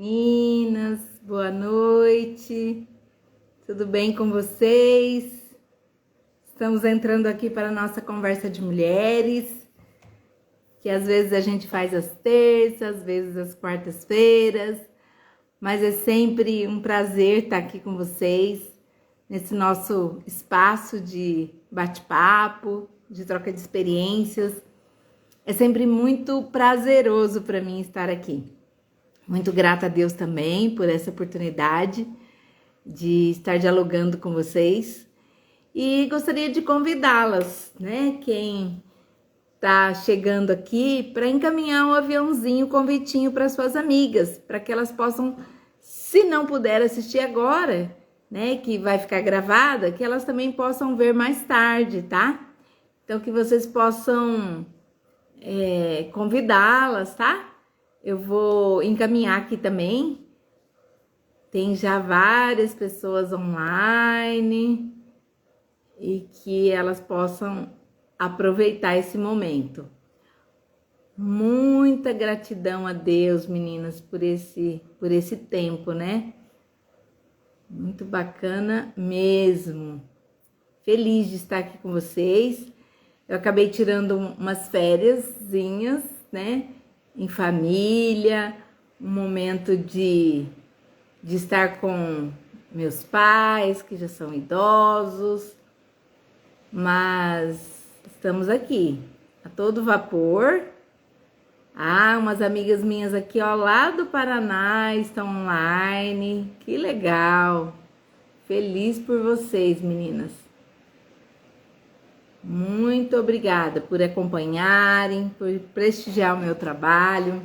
Meninas, boa noite, tudo bem com vocês? Estamos entrando aqui para a nossa conversa de mulheres, que às vezes a gente faz às terças, às vezes às quartas-feiras, mas é sempre um prazer estar aqui com vocês, nesse nosso espaço de bate-papo, de troca de experiências. É sempre muito prazeroso para mim estar aqui. Muito grata a Deus também por essa oportunidade de estar dialogando com vocês. E gostaria de convidá-las, né? Quem está chegando aqui, para encaminhar um aviãozinho, um convitinho para suas amigas, para que elas possam, se não puder assistir agora, né? Que vai ficar gravada, que elas também possam ver mais tarde, tá? Então, que vocês possam convidá-las, tá? Eu vou encaminhar aqui também. Tem já várias pessoas online e que elas possam aproveitar esse momento. Muita gratidão a Deus, meninas, por esse tempo, né? Muito bacana mesmo. Feliz de estar aqui com vocês. Eu acabei tirando umas fériasinhas, né? Em família, um momento de estar com meus pais, que já são idosos, mas estamos aqui, a todo vapor. Umas amigas minhas aqui, ó, lá do Paraná, estão online, que legal, feliz por vocês, meninas. Muito obrigada por acompanharem, por prestigiar o meu trabalho.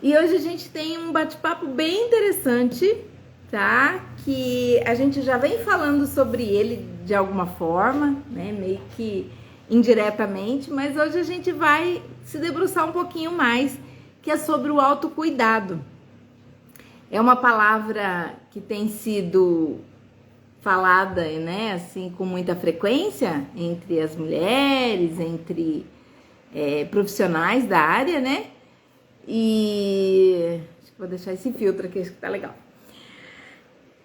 E hoje a gente tem um bate-papo bem interessante, tá? Que a gente já vem falando sobre ele de alguma forma, né? Meio que indiretamente, mas hoje a gente vai se debruçar um pouquinho mais, que é sobre o autocuidado. É uma palavra que tem sido falada, né, assim, com muita frequência entre as mulheres, entre profissionais da área, né? E acho que vou deixar esse filtro aqui, acho que tá legal.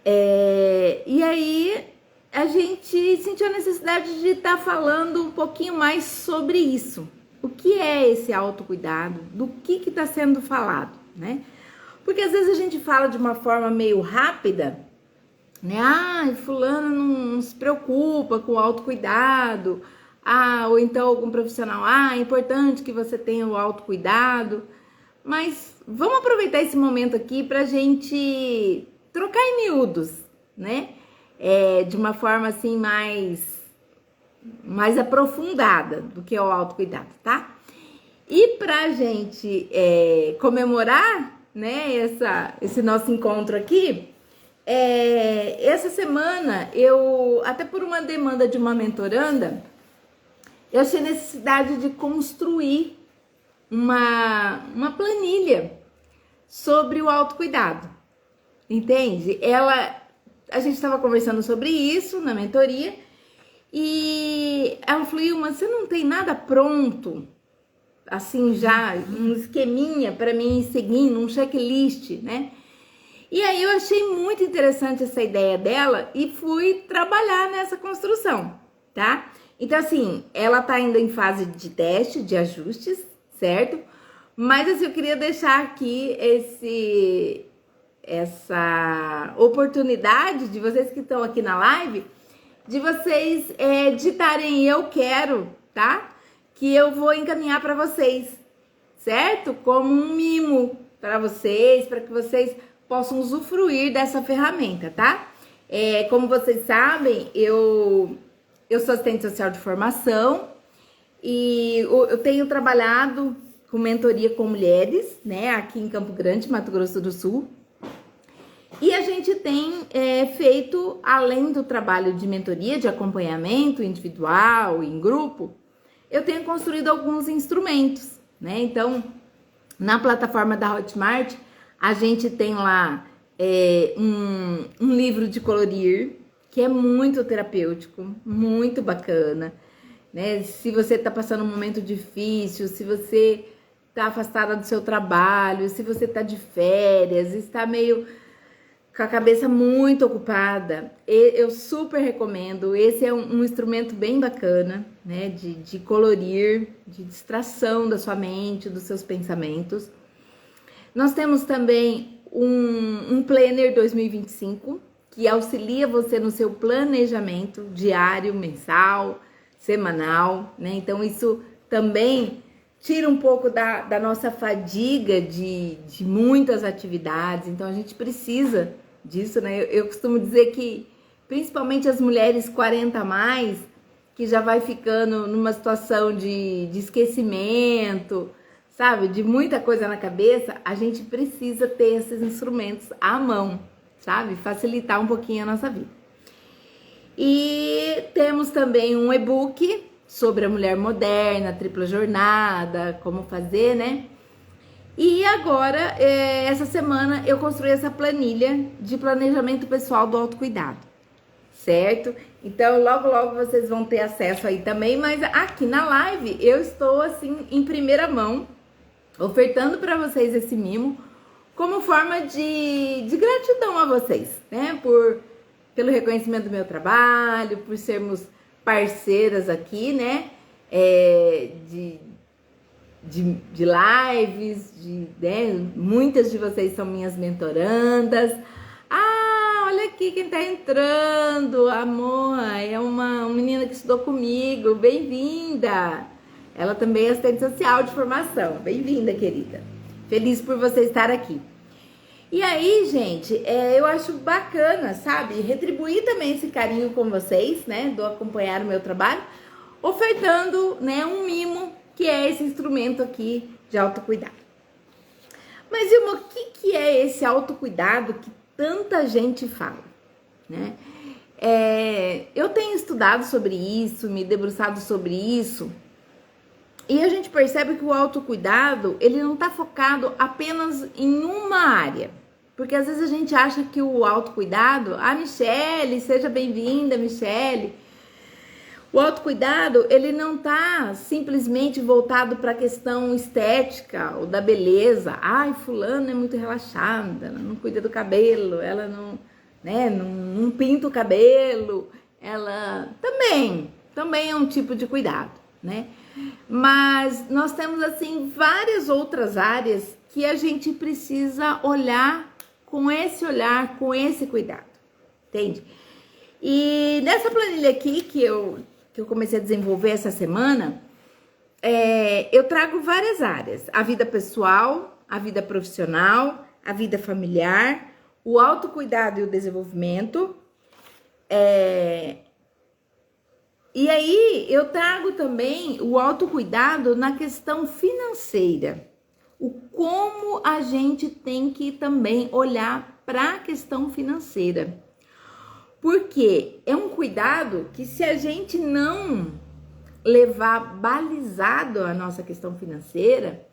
E aí a gente sentiu a necessidade de estar falando um pouquinho mais sobre isso. O que é esse autocuidado? Do que está sendo falado, né? Porque às vezes a gente fala de uma forma meio rápida, né? Fulano não se preocupa com o autocuidado. Ou então algum profissional, é importante que você tenha o autocuidado. Mas vamos aproveitar esse momento aqui para a gente trocar em miúdos, né? De uma forma assim mais aprofundada do que é o autocuidado, tá? E para a gente comemorar, né, esse nosso encontro aqui, essa semana eu, até por uma demanda de uma mentoranda, eu achei necessidade de construir uma planilha sobre o autocuidado, entende? A gente estava conversando sobre isso na mentoria e ela falou, mas você não tem nada pronto, assim já, um esqueminha para mim ir seguindo, um checklist, né? E aí eu achei muito interessante essa ideia dela e fui trabalhar nessa construção, tá? Então assim, ela tá ainda em fase de teste, de ajustes, certo? Mas assim, eu queria deixar aqui essa oportunidade de vocês que estão aqui na live, de vocês digitarem eu quero, tá? Que eu vou encaminhar para vocês, certo? Como um mimo para vocês, para que vocês possam usufruir dessa ferramenta, tá? Como vocês sabem, eu sou assistente social de formação e eu tenho trabalhado com mentoria com mulheres, né? Aqui em Campo Grande, Mato Grosso do Sul. E a gente tem feito, além do trabalho de mentoria, de acompanhamento individual, em grupo, eu tenho construído alguns instrumentos, né? Então, na plataforma da Hotmart, a gente tem lá um livro de colorir, que é muito terapêutico, muito bacana, né? Se você tá passando um momento difícil, se você tá afastada do seu trabalho, se você tá de férias, está meio com a cabeça muito ocupada, eu super recomendo. Esse é um instrumento bem bacana, né? De colorir, de distração da sua mente, dos seus pensamentos. Nós temos também um Planner 2025, que auxilia você no seu planejamento diário, mensal, semanal, né? Então, isso também tira um pouco da nossa fadiga de muitas atividades. Então, a gente precisa disso, né? Eu costumo dizer que, principalmente as mulheres 40 a mais, que já vai ficando numa situação de esquecimento, sabe? De muita coisa na cabeça, a gente precisa ter esses instrumentos à mão, sabe? Facilitar um pouquinho a nossa vida. E temos também um e-book sobre a mulher moderna, tripla jornada, como fazer, né? E agora, essa semana, eu construí essa planilha de planejamento pessoal do autocuidado, certo? Então, logo, logo vocês vão ter acesso aí também, mas aqui na live eu estou, assim, em primeira mão, ofertando para vocês esse mimo como forma de gratidão a vocês, né? Pelo reconhecimento do meu trabalho, por sermos parceiras aqui, né? De lives, né? Muitas de vocês são minhas mentorandas. Ah, olha aqui quem tá entrando, amor, é uma menina que estudou comigo, bem-vinda. Ela também é assistente social de formação, bem-vinda, querida. Feliz por você estar aqui. E aí, gente, eu acho bacana, sabe, retribuir também esse carinho com vocês, né, do acompanhar o meu trabalho, ofertando, né, um mimo, que é esse instrumento aqui de autocuidado. Mas, Ilma, o que é esse autocuidado que tanta gente fala, né? Eu tenho estudado sobre isso, me debruçado sobre isso, e a gente percebe que o autocuidado, ele não está focado apenas em uma área. Porque às vezes a gente acha que o autocuidado, Michele, seja bem-vinda, Michele. O autocuidado, ele não tá simplesmente voltado para a questão estética ou da beleza. Ai, fulano é muito relaxada, ela não cuida do cabelo, ela não, né, não pinta o cabelo. Ela também é um tipo de cuidado, né? Mas nós temos, assim, várias outras áreas que a gente precisa olhar, com esse cuidado, entende? E nessa planilha aqui que eu comecei a desenvolver essa semana, eu trago várias áreas: a vida pessoal, a vida profissional, a vida familiar, o autocuidado e o desenvolvimento. E aí eu trago também o autocuidado na questão financeira. O como a gente tem que também olhar para a questão financeira. Porque é um cuidado que, se a gente não levar balizado a nossa questão financeira,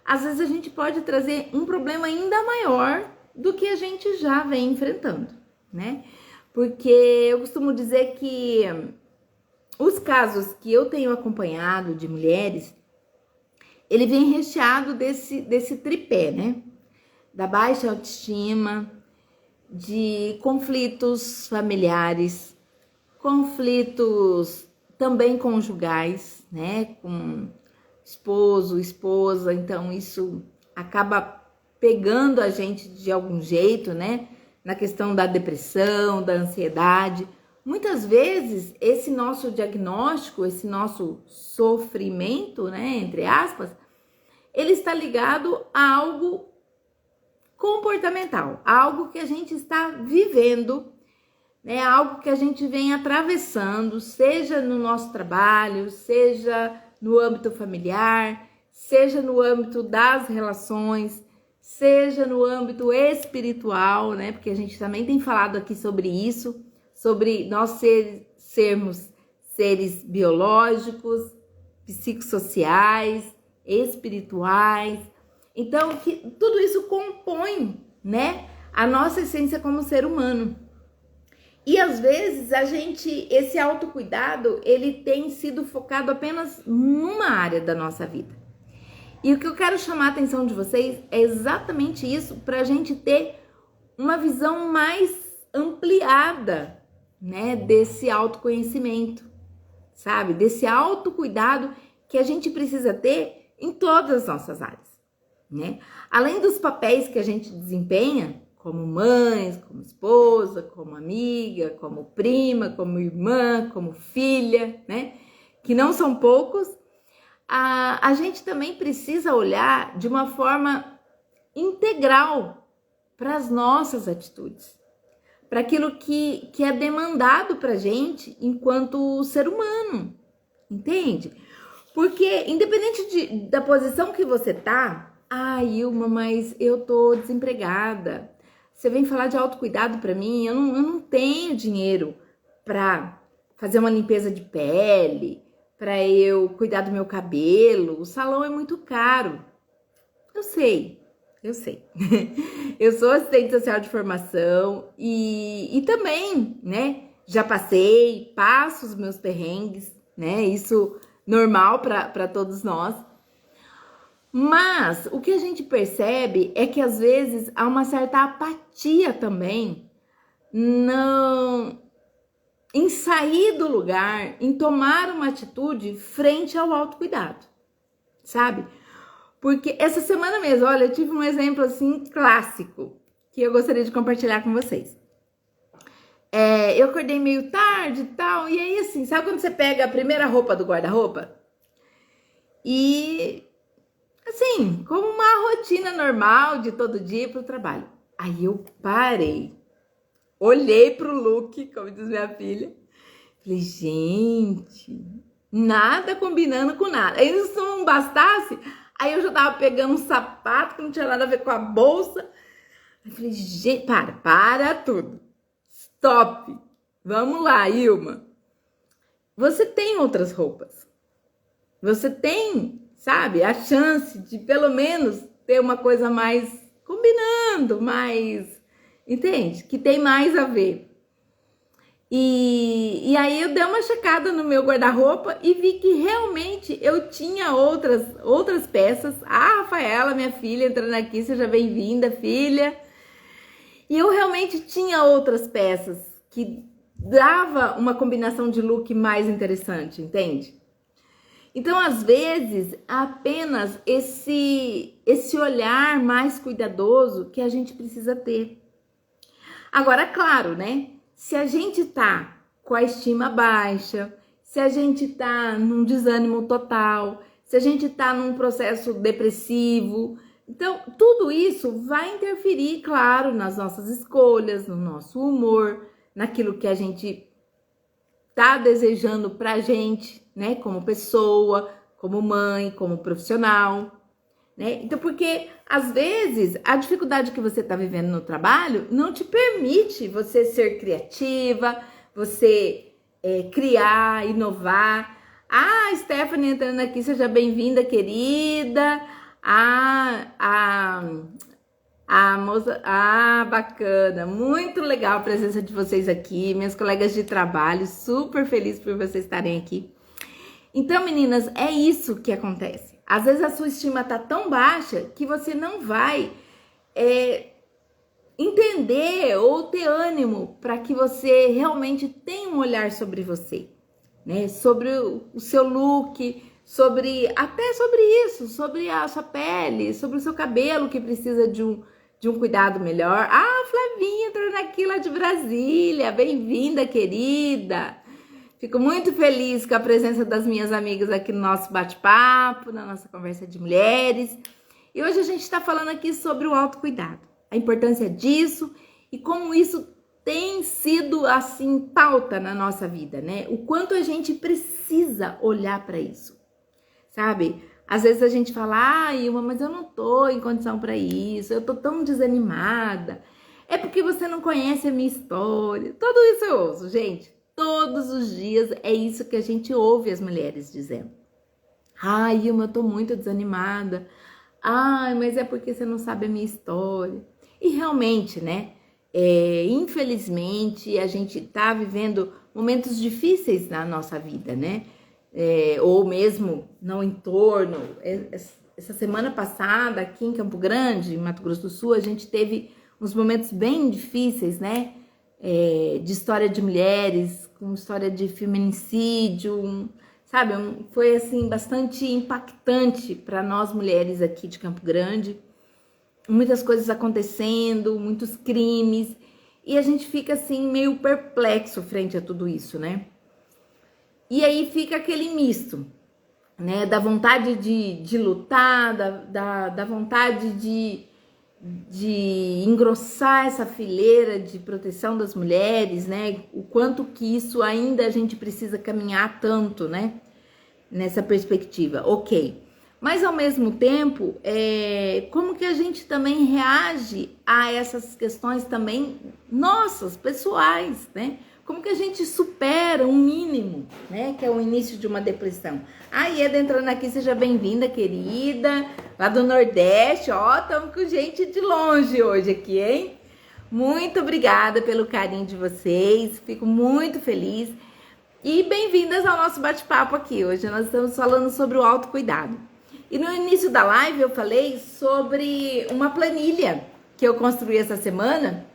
às vezes a gente pode trazer um problema ainda maior do que a gente já vem enfrentando, né? Porque eu costumo dizer que os casos que eu tenho acompanhado de mulheres, ele vem recheado desse tripé, né? Da baixa autoestima, de conflitos familiares, conflitos também conjugais, né? Com esposo, esposa. Então isso acaba pegando a gente de algum jeito, né? Na questão da depressão, da ansiedade. Muitas vezes, esse nosso diagnóstico, esse nosso sofrimento, né, entre aspas, ele está ligado a algo comportamental, algo que a gente está vivendo, né, algo que a gente vem atravessando, seja no nosso trabalho, seja no âmbito familiar, seja no âmbito das relações, seja no âmbito espiritual, né, porque a gente também tem falado aqui sobre isso, sobre nós sermos seres biológicos, psicossociais, espirituais. Então, que tudo isso compõe, né, a nossa essência como ser humano. E às vezes esse autocuidado, ele tem sido focado apenas numa área da nossa vida. E o que eu quero chamar a atenção de vocês é exatamente isso, para a gente ter uma visão mais ampliada, né, desse autoconhecimento, sabe? Desse autocuidado que a gente precisa ter em todas as nossas áreas, né? Além dos papéis que a gente desempenha, como mãe, como esposa, como amiga, como prima, como irmã, como filha, né? Que não são poucos, a gente também precisa olhar de uma forma integral para as nossas atitudes, para aquilo que é demandado para a gente enquanto ser humano, entende? Porque independente da posição que você tá, Ilma, mas eu tô desempregada, você vem falar de autocuidado para mim, eu não tenho dinheiro para fazer uma limpeza de pele, para eu cuidar do meu cabelo, o salão é muito caro. Eu sei. Eu sou assistente social de formação e também, né, já passo os meus perrengues, né, isso normal para todos nós. Mas o que a gente percebe é que às vezes há uma certa apatia também em sair do lugar, em tomar uma atitude frente ao autocuidado, sabe? Porque essa semana mesmo, olha, eu tive um exemplo assim clássico que eu gostaria de compartilhar com vocês. Eu acordei meio tarde e tal, e aí assim, sabe quando você pega a primeira roupa do guarda-roupa? E assim, como uma rotina normal de todo dia pro trabalho. Aí eu parei, olhei pro look, como diz minha filha, falei, gente, nada combinando com nada. Aí se não bastasse, aí eu já tava pegando um sapato que não tinha nada a ver com a bolsa. Aí falei, gente, para tudo. Stop. Vamos lá, Ilma. Você tem outras roupas. Você tem, sabe, a chance de pelo menos ter uma coisa mais combinando, mais, entende? Que tem mais a ver. E aí eu dei uma checada no meu guarda-roupa e vi que realmente eu tinha outras peças. Rafaela, minha filha, entrando aqui, seja bem-vinda, filha. E eu realmente tinha outras peças que dava uma combinação de look mais interessante, entende? Então, às vezes, apenas esse olhar mais cuidadoso que a gente precisa ter. Agora, claro, né? Se a gente tá com a estima baixa, se a gente tá num desânimo total, se a gente tá num processo depressivo, então tudo isso vai interferir, claro, nas nossas escolhas, no nosso humor, naquilo que a gente tá desejando pra gente, né, como pessoa, como mãe, como profissional, né? Então, porque às vezes a dificuldade que você está vivendo no trabalho não te permite você ser criativa, você criar, inovar. Stephanie entrando aqui, seja bem-vinda, querida. A moça, bacana, muito legal a presença de vocês aqui, minhas colegas de trabalho, super feliz por vocês estarem aqui. Então, meninas, é isso que acontece. Às vezes a sua estima tá tão baixa que você não vai entender ou ter ânimo para que você realmente tenha um olhar sobre você, né? Sobre o seu look, até sobre isso, sobre a sua pele, sobre o seu cabelo que precisa de um cuidado melhor. Flavinha entrando aqui lá de Brasília, bem-vinda, querida. Fico muito feliz com a presença das minhas amigas aqui no nosso bate-papo, na nossa conversa de mulheres. E hoje a gente está falando aqui sobre o autocuidado, a importância disso e como isso tem sido, assim, pauta na nossa vida, né? O quanto a gente precisa olhar para isso, sabe? Às vezes a gente fala, Ilma, mas eu não tô em condição para isso, eu tô tão desanimada. É porque você não conhece a minha história. Tudo isso eu ouço, gente. Todos os dias é isso que a gente ouve as mulheres dizendo. Ilma, eu tô muito desanimada. Mas é porque você não sabe a minha história. E realmente, né? Infelizmente, a gente tá vivendo momentos difíceis na nossa vida, né? Ou mesmo no entorno. essa semana passada, aqui em Campo Grande, em Mato Grosso do Sul, a gente teve uns momentos bem difíceis, né? De história de mulheres, com história de feminicídio, sabe? Foi, assim, bastante impactante para nós mulheres aqui de Campo Grande. Muitas coisas acontecendo, muitos crimes, e a gente fica, assim, meio perplexo frente a tudo isso, né? E aí fica aquele misto, né? Da vontade de lutar, da vontade de engrossar essa fileira de proteção das mulheres, né? O quanto que isso ainda a gente precisa caminhar tanto, né? Nessa perspectiva, ok. Mas ao mesmo tempo, como que a gente também reage a essas questões também nossas, pessoais, né? Como que a gente supera um mínimo, né? Que é o início de uma depressão. Ieda entrando aqui, seja bem-vinda, querida. Lá do Nordeste, ó, estamos com gente de longe hoje aqui, hein? Muito obrigada pelo carinho de vocês, fico muito feliz. E bem-vindas ao nosso bate-papo aqui. Hoje nós estamos falando sobre o autocuidado. E no início da live eu falei sobre uma planilha que eu construí essa semana,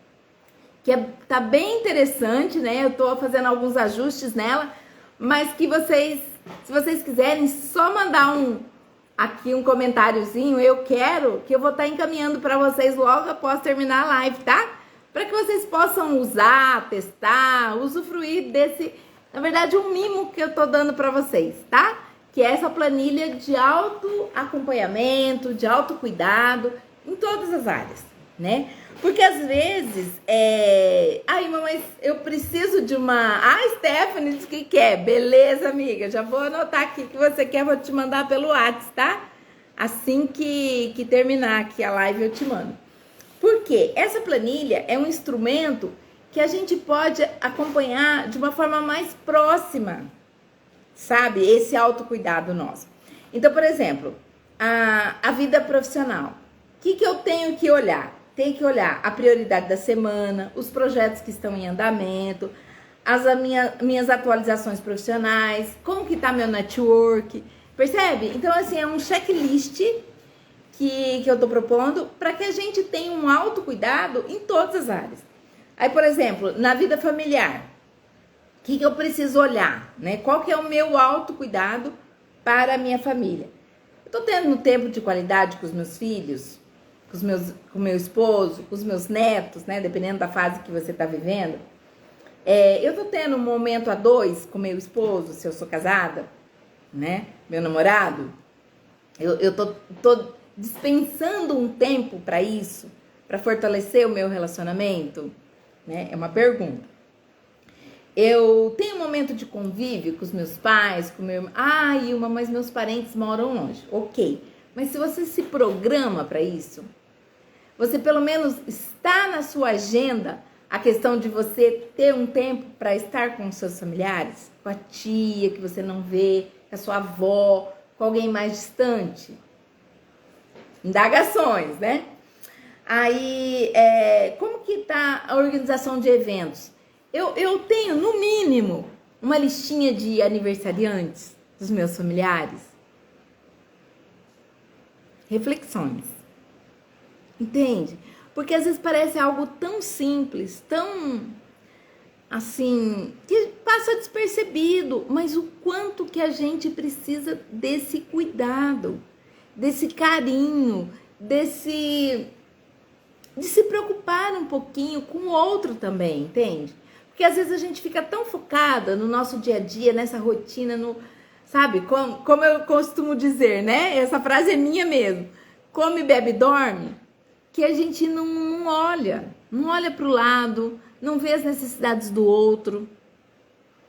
que tá bem interessante, né? Eu tô fazendo alguns ajustes nela, mas que vocês, se vocês quiserem, só mandar aqui um comentáriozinho, eu quero, que eu vou estar encaminhando para vocês logo após terminar a live, tá? Para que vocês possam usar, testar, usufruir desse, na verdade, um mimo que eu tô dando para vocês, tá? Que é essa planilha de autoacompanhamento, de autocuidado, em todas as áreas, né? Porque às vezes, mas eu preciso de uma... Stephanie disse que quer. Beleza, amiga, já vou anotar aqui que você quer, vou te mandar pelo WhatsApp, tá? Assim que terminar aqui a live eu te mando. Por quê? Essa planilha é um instrumento que a gente pode acompanhar de uma forma mais próxima, sabe? Esse autocuidado nosso. Então, por exemplo, a vida profissional. O que eu tenho que olhar? Tem que olhar a prioridade da semana, os projetos que estão em andamento, as minhas atualizações profissionais, como que tá meu network, percebe? Então, assim, é um checklist que eu tô propondo para que a gente tenha um autocuidado em todas as áreas. Aí, por exemplo, na vida familiar, o que eu preciso olhar, né? Qual que é o meu autocuidado para a minha família? Eu tô tendo tempo de qualidade com os meus filhos, com o meu esposo, com os meus netos, né? Dependendo da fase que você tá vivendo. Eu tô tendo um momento a dois com meu esposo, se eu sou casada, né? Meu namorado. Eu tô dispensando um tempo para isso, para fortalecer o meu relacionamento, né? É uma pergunta. Eu tenho um momento de convívio com os meus pais, com meu... Ilma, mas meus parentes moram longe. Ok, mas se você se programa para isso, você pelo menos está na sua agenda a questão de você ter um tempo para estar com os seus familiares, com a tia que você não vê, com a sua avó, com alguém mais distante. Indagações, né? Aí, como que tá a organização de eventos? Eu tenho, no mínimo, uma listinha de aniversariantes dos meus familiares. Reflexões. Entende? Porque às vezes parece algo tão simples, tão assim, que passa despercebido, mas o quanto que a gente precisa desse cuidado, desse carinho, de se preocupar um pouquinho com o outro também, entende? Porque às vezes a gente fica tão focada no nosso dia a dia, nessa rotina, sabe? Como eu costumo dizer, né? Essa frase é minha mesmo. Come, bebe, dorme. Que a gente não olha para o lado, não vê as necessidades do outro,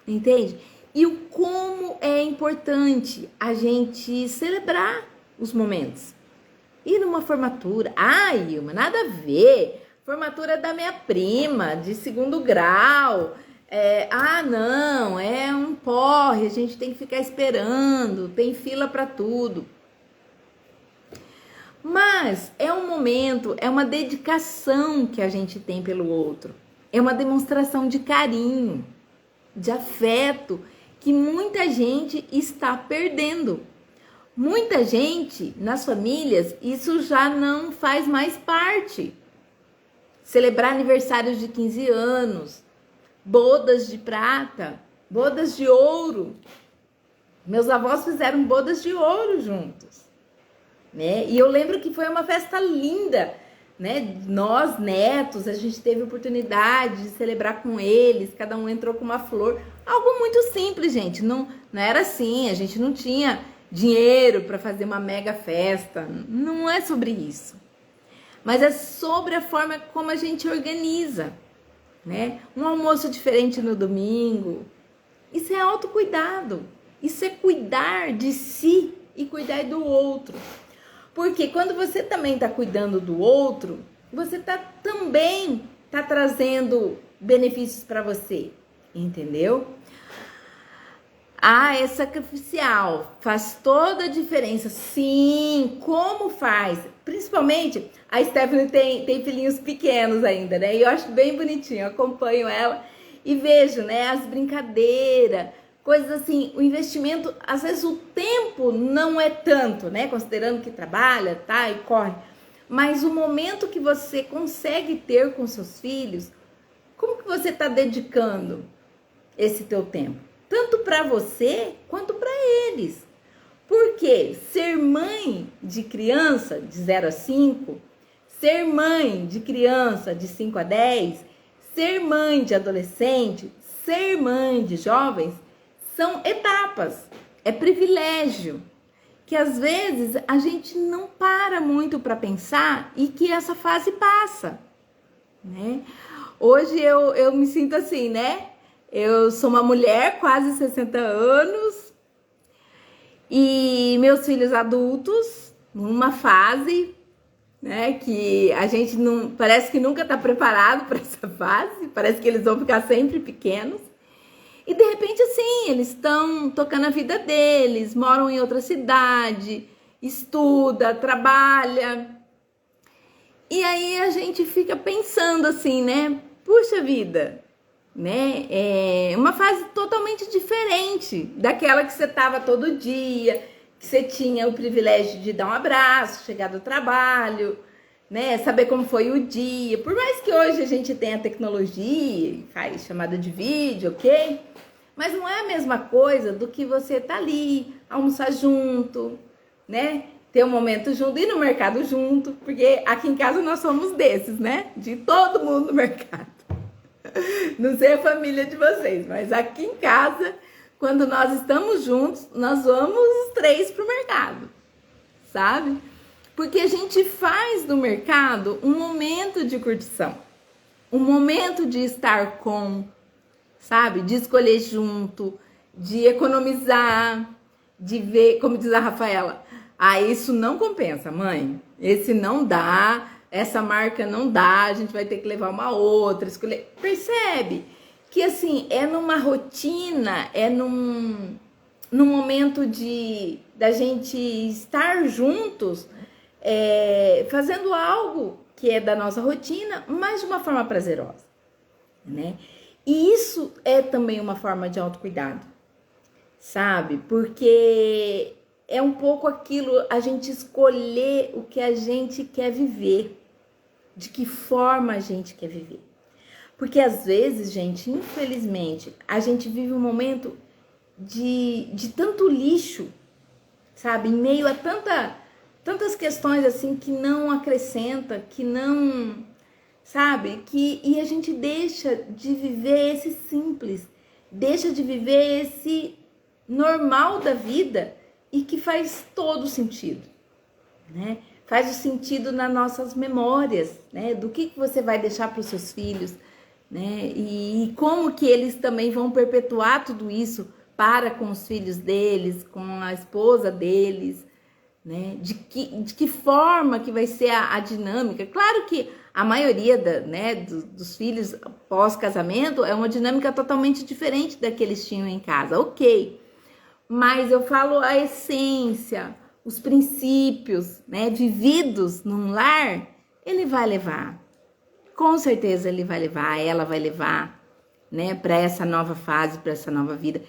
entende? E o como é importante a gente celebrar os momentos. Ir numa formatura, Ilma, nada a ver, formatura da minha prima, de 2º grau, não, é um porre, a gente tem que ficar esperando, tem fila para tudo. Mas é um momento, é uma dedicação que a gente tem pelo outro. É uma demonstração de carinho, de afeto, que muita gente está perdendo. Muita gente, nas famílias, isso já não faz mais parte. Celebrar aniversários de 15 anos, bodas de prata, bodas de ouro. Meus avós fizeram bodas de ouro juntos, né? E eu lembro que foi uma festa linda, né? Nós, netos, a gente teve oportunidade de celebrar com eles, cada um entrou com uma flor. Algo muito simples, gente. Não era assim, a gente não tinha dinheiro para fazer uma mega festa. Não é sobre isso. Mas é sobre a forma como a gente organiza, né? Um almoço diferente no domingo. Isso é autocuidado. Isso é cuidar de si e cuidar do outro. Porque quando você também está cuidando do outro, você também está trazendo benefícios para você, entendeu? É sacrificial, faz toda a diferença. Sim, como faz? Principalmente, a Stephanie tem filhinhos pequenos ainda, né? E eu acho bem bonitinho, eu acompanho ela e vejo, né, as brincadeiras, coisas assim, o investimento, às vezes o tempo não é tanto, né? Considerando que trabalha, tá, e corre. Mas o momento que você consegue ter com seus filhos, como que você está dedicando esse teu tempo? Tanto para você, quanto para eles. Porque ser mãe de criança de 0 a 5, ser mãe de criança de 5 a 10, ser mãe de adolescente, ser mãe de jovens, são etapas, é privilégio, que às vezes a gente não para muito para pensar e que essa fase passa, né? Hoje eu me sinto assim, né? Eu sou uma mulher, quase 60 anos, e meus filhos adultos, numa fase, né, que a gente não, parece que nunca está preparado para essa fase, parece que eles vão ficar sempre pequenos. E de repente, assim, eles estão tocando a vida deles, moram em outra cidade, estuda, trabalha. E aí a gente fica pensando assim, né? Puxa vida, né? É uma fase totalmente diferente daquela que você estava todo dia, que você tinha o privilégio de dar um abraço, chegar do trabalho, né? Saber como foi o dia. Por mais que hoje a gente tenha tecnologia e faz chamada de vídeo, ok? Mas não é a mesma coisa do que você tá ali, almoçar junto, né? Ter um momento junto, ir no mercado junto, porque aqui em casa nós somos desses, né? De todo mundo no mercado. Não sei a família de vocês, mas aqui em casa, quando nós estamos juntos, nós vamos os 3 pro mercado, sabe? Porque a gente faz do mercado um momento de curtição, um momento de estar com, sabe? De escolher junto, de economizar, de ver, como diz a Rafaela, isso não compensa, mãe, esse não dá, essa marca não dá, a gente vai ter que levar uma outra, escolher. Percebe? Que assim, é numa rotina, é num momento da gente estar juntos, fazendo algo que é da nossa rotina, mas de uma forma prazerosa, né? E isso é também uma forma de autocuidado, sabe? Porque é um pouco aquilo, a gente escolher o que a gente quer viver, de que forma a gente quer viver. Porque às vezes, gente, infelizmente, a gente vive um momento de tanto lixo, sabe? Em meio a tantas questões assim que não acrescenta, que não, sabe? E a gente deixa de viver esse simples, deixa de viver esse normal da vida e que faz todo sentido, né? Faz o sentido nas nossas memórias, né? Do que você vai deixar para os seus filhos, né? E como que eles também vão perpetuar tudo isso para com os filhos deles, com a esposa deles, né? De que forma que vai ser a dinâmica. Claro que a maioria dos filhos pós-casamento é uma dinâmica totalmente diferente da que eles tinham em casa, ok. Mas eu falo a essência, os princípios, né, vividos num lar, ele vai levar. Com certeza ele vai levar, ela vai levar, né, para essa nova fase, para essa nova vida.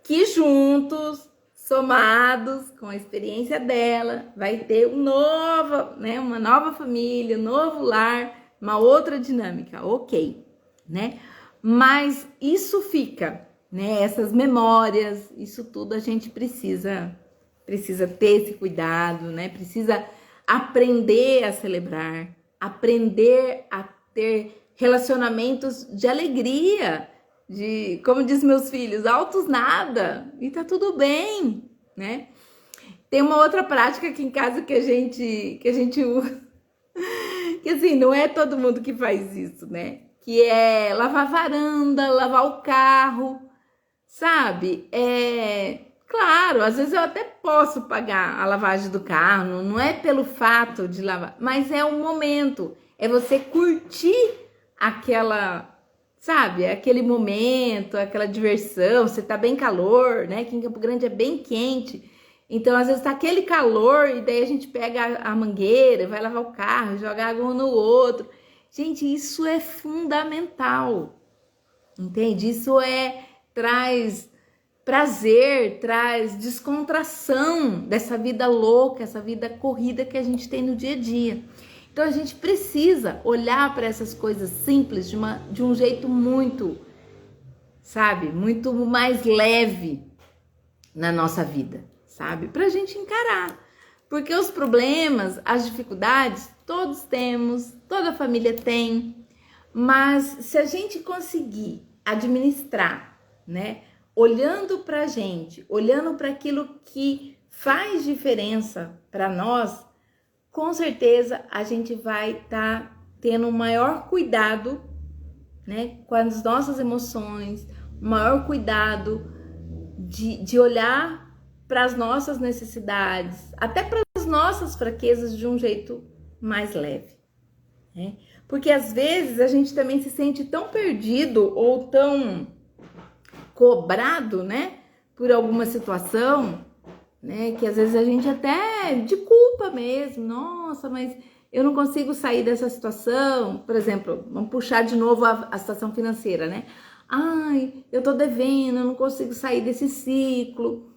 Que juntos, somados com a experiência dela, vai ter uma nova família, um novo lar, uma outra dinâmica, ok, né? Mas isso fica, né? Essas memórias, isso tudo a gente precisa ter esse cuidado, né? Precisa aprender a celebrar, aprender a ter relacionamentos de alegria, de, como diz meus filhos, altos nada, e tá tudo bem, né? Tem uma outra prática aqui em casa que a gente usa, que assim, não é todo mundo que faz isso, né? Que é lavar a varanda, lavar o carro, sabe? Claro, às vezes eu até posso pagar a lavagem do carro, não é pelo fato de lavar, mas é um momento, é você curtir aquela, sabe, aquele momento, aquela diversão. Você tá bem calor, né? Aqui em Campo Grande é bem quente, então às vezes tá aquele calor e daí a gente pega a mangueira, vai lavar o carro, joga água um no outro. Gente, isso é fundamental, entende? Isso traz prazer, traz descontração dessa vida louca, essa vida corrida que a gente tem no dia a dia. Então a gente precisa olhar para essas coisas simples de um jeito muito, sabe, muito mais leve na nossa vida, sabe? Pra gente encarar. Porque os problemas, as dificuldades, todos temos, toda família tem, mas se a gente conseguir administrar, né? Olhando pra gente, olhando para aquilo que faz diferença para nós, com certeza a gente vai estar tendo um maior cuidado, né, com as nossas emoções, um maior cuidado de olhar para as nossas necessidades, até para as nossas fraquezas de um jeito mais leve, né? Porque às vezes a gente também se sente tão perdido ou tão cobrado, né, por alguma situação, né, que às vezes a gente até de culpa mesmo, nossa, mas eu não consigo sair dessa situação. Por exemplo, vamos puxar de novo a situação financeira, né? Ai, eu tô devendo, eu não consigo sair desse ciclo.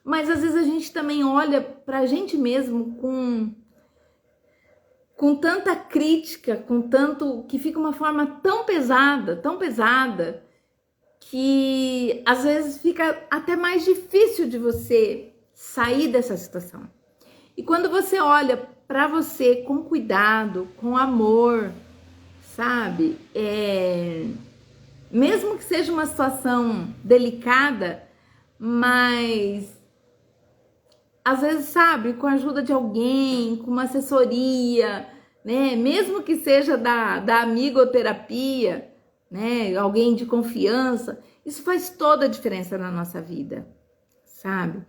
Mas às vezes a gente também olha pra gente mesmo com tanta crítica, com tanto, que fica uma forma tão pesada, que às vezes fica até mais difícil de você sair dessa situação. E quando você olha para você com cuidado, com amor, sabe? Mesmo que seja uma situação delicada, mas às vezes, sabe, com a ajuda de alguém, com uma assessoria, né? Mesmo que seja da amigoterapia, né? Alguém de confiança, isso faz toda a diferença na nossa vida, sabe?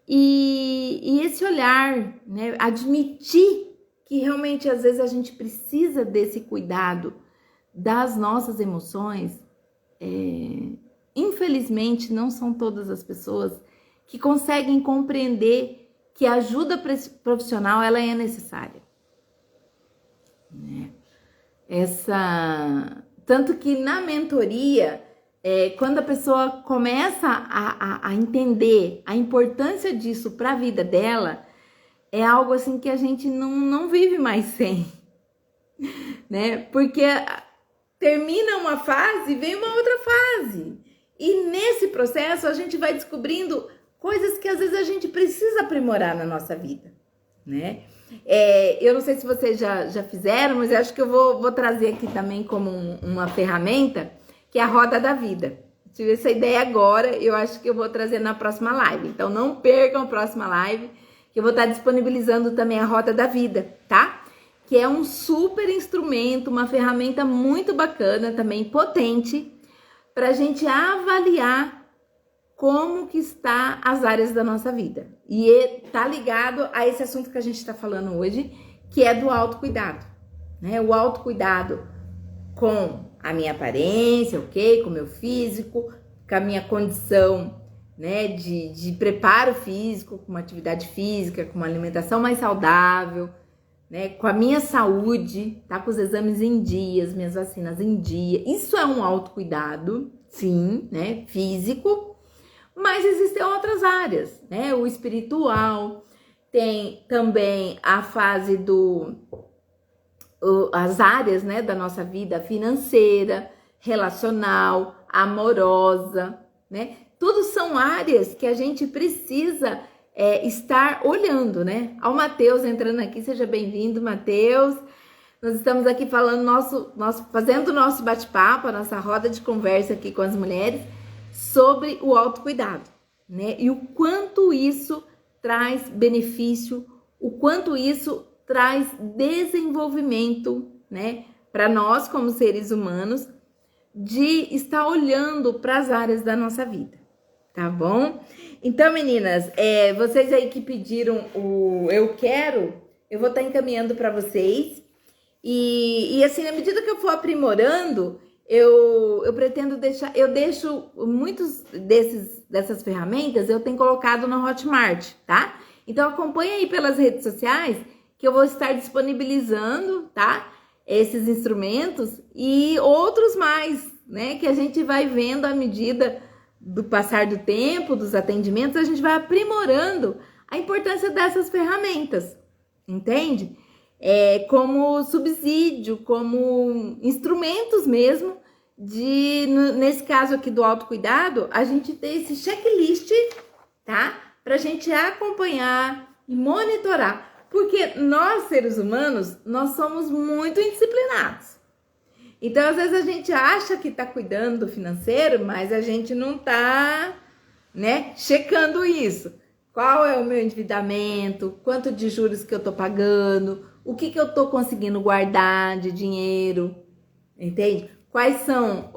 E esse olhar, né? Admitir que realmente às vezes a gente precisa desse cuidado das nossas emoções. Infelizmente, não são todas as pessoas que conseguem compreender que a ajuda profissional ela é necessária, né? Tanto que na mentoria, quando a pessoa começa a entender a importância disso para a vida dela, é algo assim que a gente não vive mais sem, né? Porque termina uma fase e vem uma outra fase. E nesse processo a gente vai descobrindo coisas que às vezes a gente precisa aprimorar na nossa vida, né? Eu não sei se vocês já fizeram, mas eu acho que eu vou trazer aqui também como uma ferramenta, que é a roda da vida. Tive essa ideia agora, eu acho que eu vou trazer na próxima live. Então não percam a próxima live, que eu vou estar disponibilizando também a roda da vida, tá? Que é um super instrumento, uma ferramenta muito bacana, também potente, para a gente avaliar como que está as áreas da nossa vida. E tá ligado a esse assunto que a gente está falando hoje, que é do autocuidado, né? O autocuidado com a minha aparência, ok? Com o meu físico, com a minha condição, né? De preparo físico, com uma atividade física, com uma alimentação mais saudável, né? Com a minha saúde, tá? Com os exames em dia, as minhas vacinas em dia. Isso é um autocuidado, sim, né? Físico. Mas existem outras áreas, né? O espiritual, tem também a fase as áreas, né, da nossa vida financeira, relacional, amorosa, né? Tudo são áreas que a gente precisa estar olhando, né? Ao Matheus entrando aqui, seja bem-vindo, Matheus. Nós estamos aqui falando fazendo o nosso bate-papo, a nossa roda de conversa aqui com as mulheres sobre o autocuidado, né? E o quanto isso traz benefício, o quanto isso traz desenvolvimento, né? Para nós como seres humanos, de estar olhando para as áreas da nossa vida, tá bom? Então, meninas, vocês aí que pediram o eu quero, eu vou estar encaminhando para vocês. E assim, na medida que eu for aprimorando, eu pretendo deixo muitos dessas ferramentas, eu tenho colocado no Hotmart, tá? Então acompanha aí pelas redes sociais, que eu vou estar disponibilizando, tá? Esses instrumentos e outros mais, né? Que a gente vai vendo à medida do passar do tempo, dos atendimentos, a gente vai aprimorando a importância dessas ferramentas, entende? Como subsídio, como instrumentos mesmo nesse caso aqui do autocuidado, a gente tem esse checklist, tá? Pra gente acompanhar e monitorar, porque nós, seres humanos, nós somos muito indisciplinados. Então, às vezes a gente acha que tá cuidando do financeiro, mas a gente não tá, né, checando isso. Qual é o meu endividamento, quanto de juros que eu tô pagando, o que eu tô conseguindo guardar de dinheiro, entende? Quais são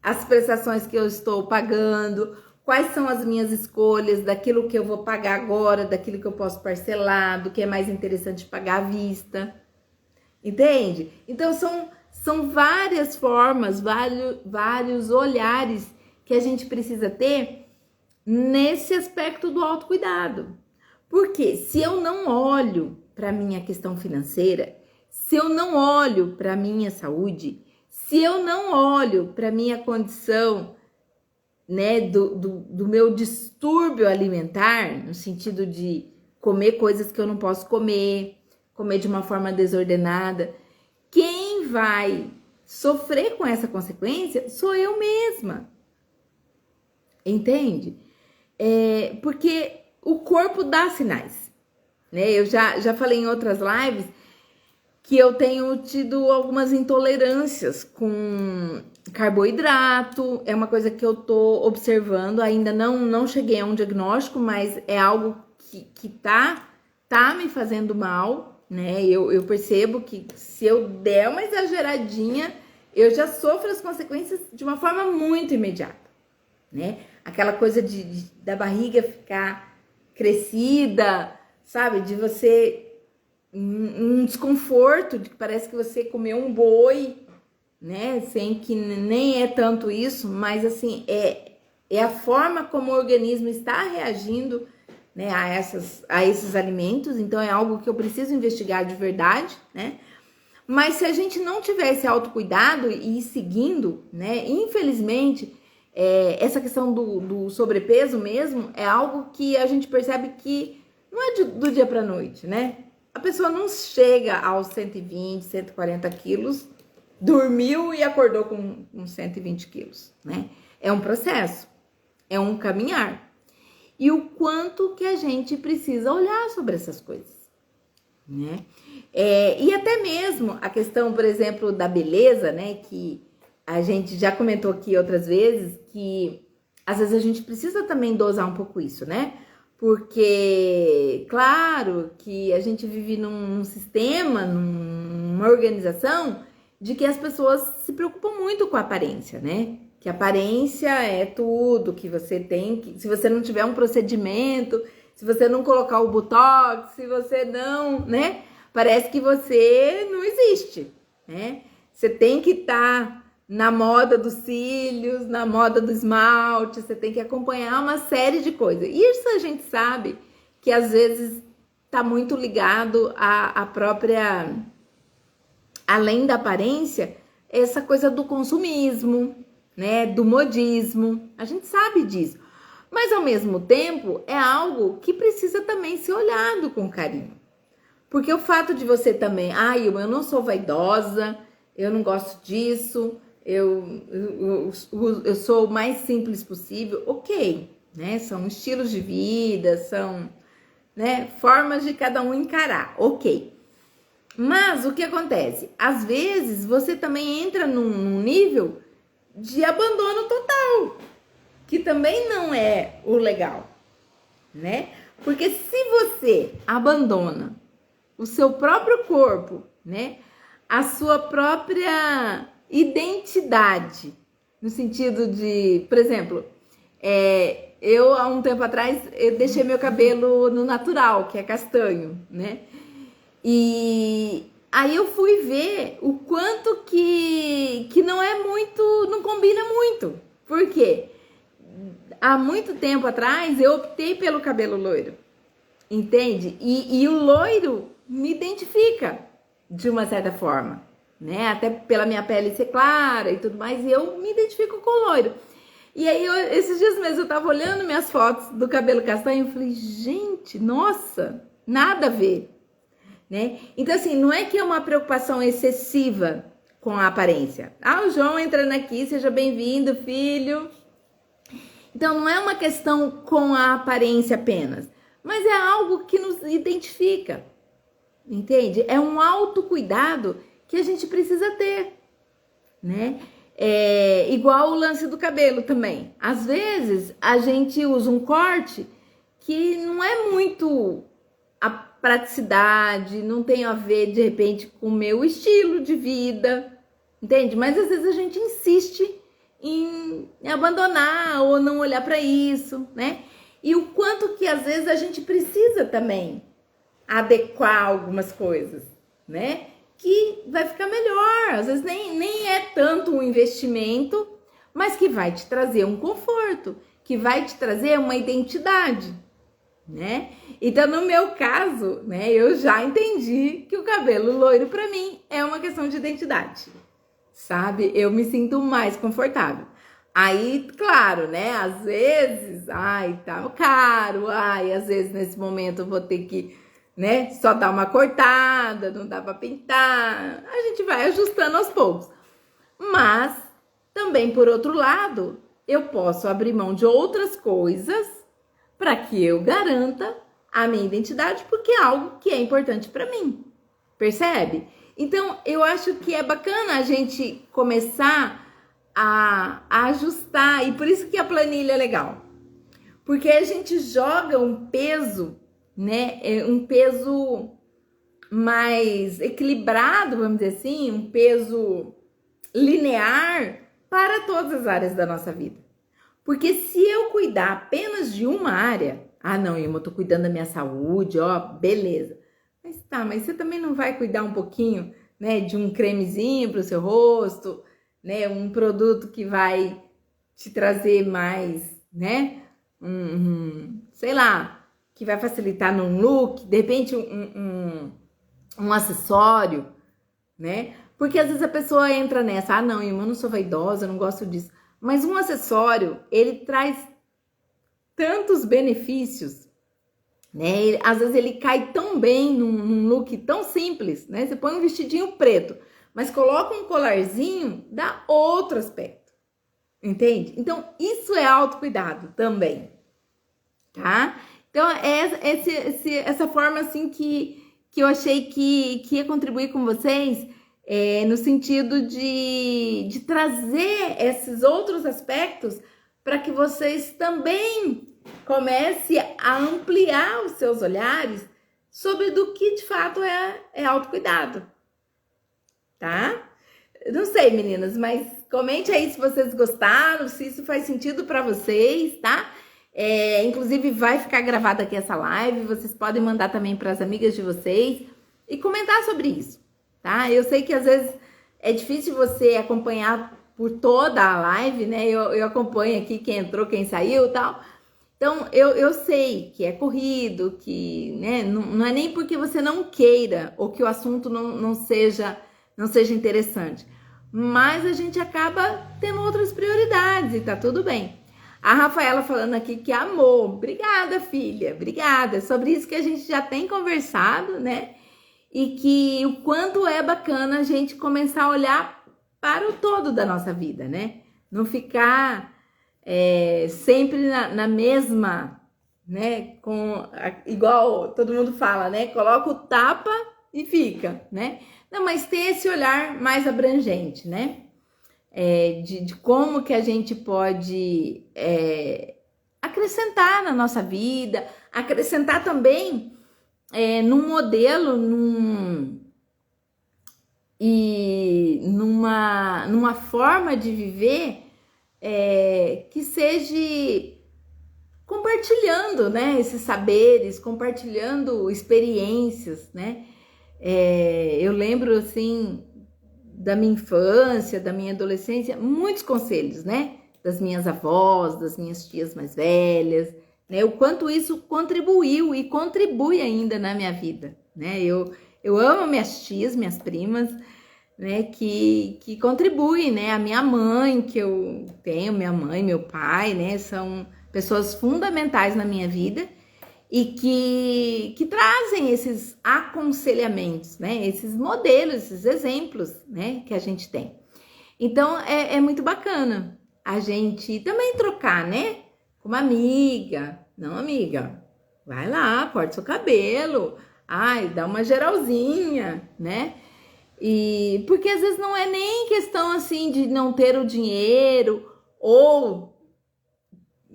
as prestações que eu estou pagando, quais são as minhas escolhas daquilo que eu vou pagar agora, daquilo que eu posso parcelar, do que é mais interessante pagar à vista, entende? Então são várias formas, vários olhares que a gente precisa ter nesse aspecto do autocuidado. Porque se eu não olho para a minha questão financeira, se eu não olho para a minha saúde, se eu não olho para a minha condição, né, do meu distúrbio alimentar, no sentido de comer coisas que eu não posso comer de uma forma desordenada, quem vai sofrer com essa consequência sou eu mesma, entende? Porque o corpo dá sinais, né? Eu já falei em outras lives que eu tenho tido algumas intolerâncias com carboidrato, é uma coisa que eu tô observando, ainda não cheguei a um diagnóstico, mas é algo que tá me fazendo mal, né? Eu percebo que se eu der uma exageradinha, eu já sofro as consequências de uma forma muito imediata, né? Aquela coisa da barriga ficar crescida, sabe? De você um desconforto, de que parece que você comeu um boi, né? Sem que nem é tanto isso, mas assim, é a forma como o organismo está reagindo, né, a esses alimentos. Então é algo que eu preciso investigar de verdade, né? Mas se a gente não tiver esse autocuidado e ir seguindo, né, infelizmente, essa questão do sobrepeso mesmo é algo que a gente percebe que não é do dia para noite, né? A pessoa não chega aos 120, 140 quilos, dormiu e acordou com 120 quilos, né? É um processo, é um caminhar. E o quanto que a gente precisa olhar sobre essas coisas, né? E até mesmo a questão, por exemplo, da beleza, né? Que a gente já comentou aqui outras vezes, que às vezes a gente precisa também dosar um pouco isso, né? Porque, claro, que a gente vive num sistema, numa organização, de que as pessoas se preocupam muito com a aparência, né? Que a aparência é tudo, que você tem que... Se você não tiver um procedimento, se você não colocar o botox, se você não, né? Parece que você não existe, né? Você tem que estar na moda dos cílios, na moda do esmalte, você tem que acompanhar uma série de coisas. E isso a gente sabe que às vezes tá muito ligado à própria... Além da aparência, essa coisa do consumismo, né, do modismo. A gente sabe disso. Mas ao mesmo tempo é algo que precisa também ser olhado com carinho. Porque o fato de você também, eu não sou vaidosa, eu não gosto disso, eu sou o mais simples possível, ok, né? São estilos de vida, são, né, formas de cada um encarar, ok. Mas o que acontece? Às vezes você também entra num nível de abandono total, que também não é o legal, né? Porque se você abandona o seu próprio corpo, né? A sua própria identidade, no sentido de, por exemplo, eu há um tempo atrás eu deixei meu cabelo no natural, que é castanho, né? E aí eu fui ver o quanto que não é muito, não combina muito. Por quê? Há muito tempo atrás eu optei pelo cabelo loiro, entende? E o loiro me identifica de uma certa forma, né? Até pela minha pele ser clara e tudo mais, eu me identifico com o loiro. E aí, esses dias mesmo, eu tava olhando minhas fotos do cabelo castanho e falei, gente, nossa, nada a ver, né? Então, assim, não é que é uma preocupação excessiva com a aparência. O João entrando aqui, seja bem-vindo, filho. Então, não é uma questão com a aparência apenas, mas é algo que nos identifica. Entende? É um autocuidado que a gente precisa ter, né? É igual o lance do cabelo também. Às vezes, a gente usa um corte que não é muito a praticidade, não tem a ver, de repente, com o meu estilo de vida, entende? Mas às vezes a gente insiste em abandonar ou não olhar para isso, né? E o quanto que às vezes a gente precisa também adequar algumas coisas, né? Que vai ficar melhor. Às vezes nem é tanto um investimento, mas que vai te trazer um conforto, que vai te trazer uma identidade, né? Então, no meu caso, né, eu já entendi que o cabelo loiro para mim é uma questão de identidade, sabe? Eu me sinto mais confortável. Aí, claro, né? Às vezes, tá caro, às vezes nesse momento eu vou ter que, né, só dar uma cortada, não dá pra pintar. A gente vai ajustando aos poucos. Mas, também por outro lado, eu posso abrir mão de outras coisas para que eu garanta a minha identidade, porque é algo que é importante para mim. Percebe? Então, eu acho que é bacana a gente começar a ajustar, e por isso que a planilha é legal. Porque a gente joga um peso, né? Um peso mais equilibrado, vamos dizer assim, um peso linear para todas as áreas da nossa vida. Porque se eu cuidar apenas de uma área, não, Irma, eu tô cuidando da minha saúde, beleza. Mas você também não vai cuidar um pouquinho, né, de um cremezinho para o seu rosto, né, um produto que vai te trazer mais, né, sei lá, que vai facilitar num look, de repente um acessório, né? Porque às vezes a pessoa entra nessa, não, Irma, eu não sou vaidosa, eu não gosto disso. Mas um acessório, ele traz tantos benefícios, né? Às vezes ele cai tão bem num look tão simples, né? Você põe um vestidinho preto, mas coloca um colarzinho, dá outro aspecto, entende? Então, isso é autocuidado também, tá? Então, essa forma, assim, que eu achei que ia contribuir com vocês, no sentido de trazer esses outros aspectos para que vocês também comecem a ampliar os seus olhares sobre do que de fato é autocuidado, tá? Não sei, meninas, mas comente aí se vocês gostaram, se isso faz sentido para vocês, tá? Inclusive vai ficar gravada aqui essa live, vocês podem mandar também para as amigas de vocês e comentar sobre isso, tá? Eu sei que às vezes é difícil você acompanhar por toda a live, né? Eu acompanho aqui quem entrou, quem saiu e tal. Então, eu sei que é corrido, que, né, não é nem porque você não queira ou que o assunto não seja interessante, mas a gente acaba tendo outras prioridades e tá tudo bem. A Rafaela falando aqui que amou. Obrigada, filha. Obrigada. Sobre isso que a gente já tem conversado, né? E que o quanto é bacana a gente começar a olhar para o todo da nossa vida, né? Não ficar sempre na mesma, né? Igual todo mundo fala, né? Coloca o tapa e fica, né? Não, mas ter esse olhar mais abrangente, né? De como que a gente pode acrescentar na nossa vida, acrescentar também num modelo, numa forma de viver que seja compartilhando, né, esses saberes, compartilhando experiências, né? Eu lembro, assim, da minha infância, da minha adolescência, muitos conselhos, né? Das minhas avós, das minhas tias mais velhas, né? O quanto isso contribuiu e contribui ainda na minha vida, né? Eu amo minhas tias, minhas primas, né? Que contribuem, né? A minha mãe, que eu tenho, minha mãe, meu pai, né? São pessoas fundamentais na minha vida e que trazem esses aconselhamentos, né? Esses modelos, esses exemplos, né? Que a gente tem. Então, é muito bacana a gente também trocar, né? Com uma amiga. Não, amiga, vai lá, corta seu cabelo. Ai, dá uma geralzinha, né? E porque às vezes não é nem questão, assim, de não ter o dinheiro ou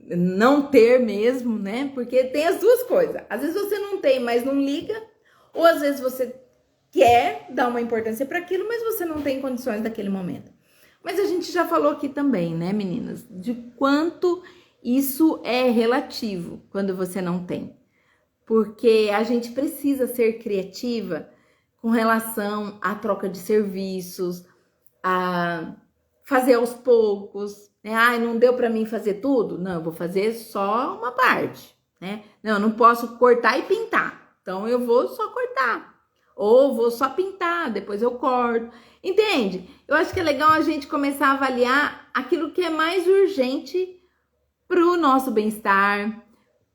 não ter mesmo, né? Porque tem as duas coisas. Às vezes você não tem, mas não liga, ou às vezes você quer dar uma importância para aquilo, mas você não tem condições naquele momento. Mas a gente já falou aqui também, né, meninas, de quanto isso é relativo quando você não tem. Porque a gente precisa ser criativa com relação à troca de serviços, a fazer aos poucos, né? Ai, não deu para mim fazer tudo? Não, eu vou fazer só uma parte, né? Não, eu não posso cortar e pintar. Então eu vou só cortar. Ou vou só pintar, depois eu corto. Entende? Eu acho que é legal a gente começar a avaliar aquilo que é mais urgente para o nosso bem-estar,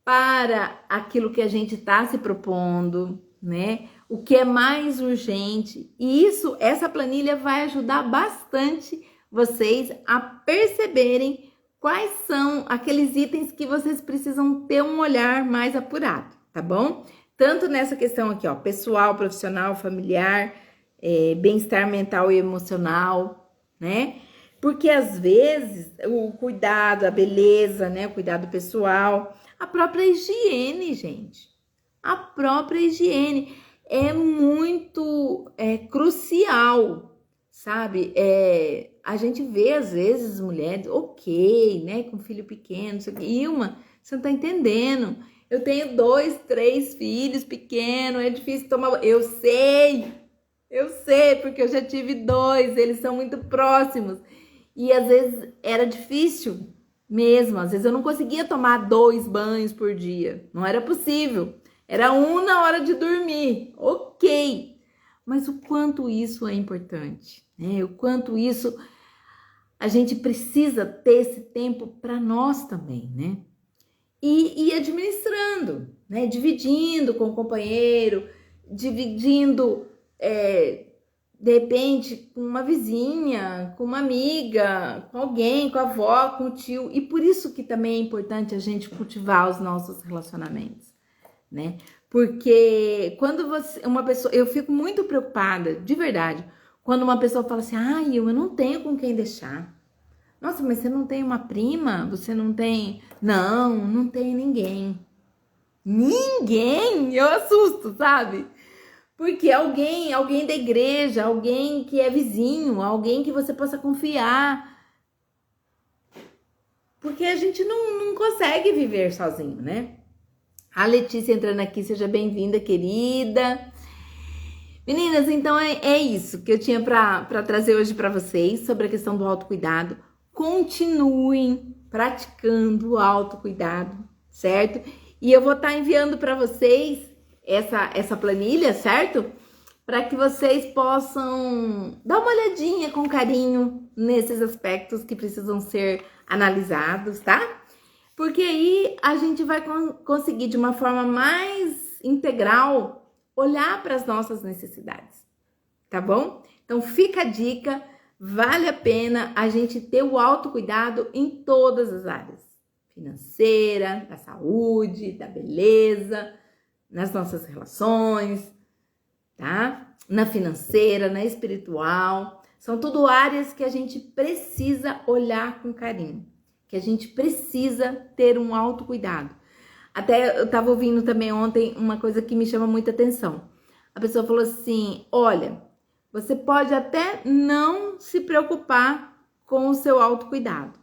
para aquilo que a gente está se propondo, né? O que é mais urgente. E essa planilha vai ajudar bastante vocês a perceberem quais são aqueles itens que vocês precisam ter um olhar mais apurado, tá bom? Tanto nessa questão aqui, ó, pessoal, profissional, familiar, bem-estar mental e emocional, né? Porque às vezes o cuidado, a beleza, né? O cuidado pessoal, a própria higiene, gente. A própria higiene é muito crucial, sabe? A gente vê, às vezes, mulheres, ok, né? Com filho pequeno, isso aqui. Ilma, você não tá entendendo. Eu tenho 2, 3 filhos pequenos, é difícil tomar... Eu sei, porque eu já tive 2, eles são muito próximos. E às vezes era difícil mesmo, às vezes eu não conseguia tomar 2 banhos por dia. Não era possível. Era um na hora de dormir, ok. Mas o quanto isso é importante, né? O quanto isso a gente precisa ter esse tempo para nós também, né? E administrando, né? Dividindo com o companheiro, dividindo, de repente, com uma vizinha, com uma amiga, com alguém, com a avó, com o tio. E por isso que também é importante a gente cultivar os nossos relacionamentos, né? Porque quando uma pessoa... Eu fico muito preocupada, de verdade, quando uma pessoa fala assim, ai, eu não tenho com quem deixar. Nossa, mas você não tem uma prima? Você não tem... Não tem ninguém. Ninguém? Eu assusto, sabe? Porque alguém da igreja, alguém que é vizinho, alguém que você possa confiar. Porque a gente não consegue viver sozinho, né? A Letícia entrando aqui, seja bem-vinda, querida. Meninas, então é isso que eu tinha para trazer hoje para vocês sobre a questão do autocuidado. Continuem praticando o autocuidado, certo? E eu vou estar enviando para vocês essa planilha, certo? para que vocês possam dar uma olhadinha com carinho nesses aspectos que precisam ser analisados, tá? Porque aí a gente vai conseguir de uma forma mais integral olhar para as nossas necessidades, tá bom? Então fica a dica, vale a pena a gente ter o autocuidado em todas as áreas, financeira, da saúde, da beleza, nas nossas relações, tá? Na financeira, na espiritual, são tudo áreas que a gente precisa olhar com carinho, que a gente precisa ter um autocuidado. Até eu estava ouvindo também ontem uma coisa que me chama muita atenção. A pessoa falou assim, olha, você pode até não se preocupar com o seu autocuidado,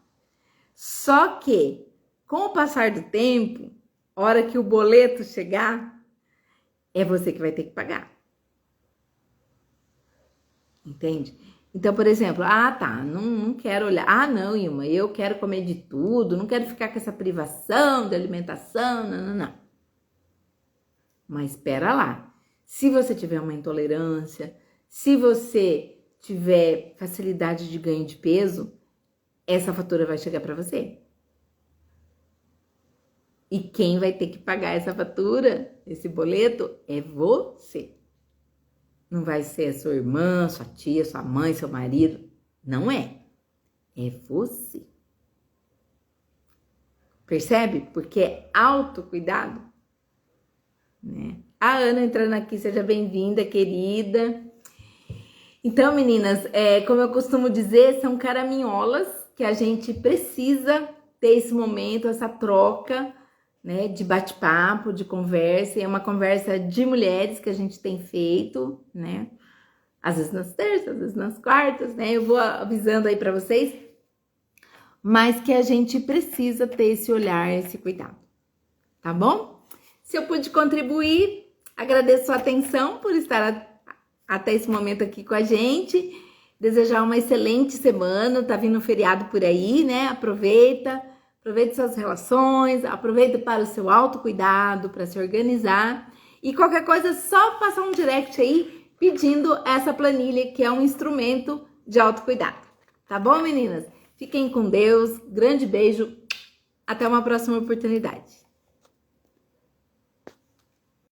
só que com o passar do tempo, hora que o boleto chegar, é você que vai ter que pagar. Entende? Então, por exemplo, não quero olhar. Não, Ilma, eu quero comer de tudo, não quero ficar com essa privação de alimentação, não. Mas espera lá. Se você tiver uma intolerância, se você tiver facilidade de ganho de peso, essa fatura vai chegar para você. E quem vai ter que pagar essa fatura, esse boleto, é você. Não vai ser a sua irmã, sua tia, sua mãe, seu marido. Não é. É você. Percebe? Porque é autocuidado, né? A Ana entrando aqui, seja bem-vinda, querida. Então, meninas, como eu costumo dizer, são caraminholas que a gente precisa ter esse momento, essa troca, né, de bate-papo, de conversa. E é uma conversa de mulheres que a gente tem feito, né? Às vezes nas terças, às vezes nas quartas, né? Eu vou avisando aí para vocês. Mas que a gente precisa ter esse olhar, esse cuidado. Tá bom? Se eu pude contribuir, agradeço a atenção por estar até esse momento aqui com a gente. Desejar uma excelente semana. Tá vindo um feriado por aí, né? Aproveite suas relações, aproveite para o seu autocuidado, para se organizar. E qualquer coisa, só passar um direct aí pedindo essa planilha, que é um instrumento de autocuidado. Tá bom, meninas? Fiquem com Deus, grande beijo, até uma próxima oportunidade.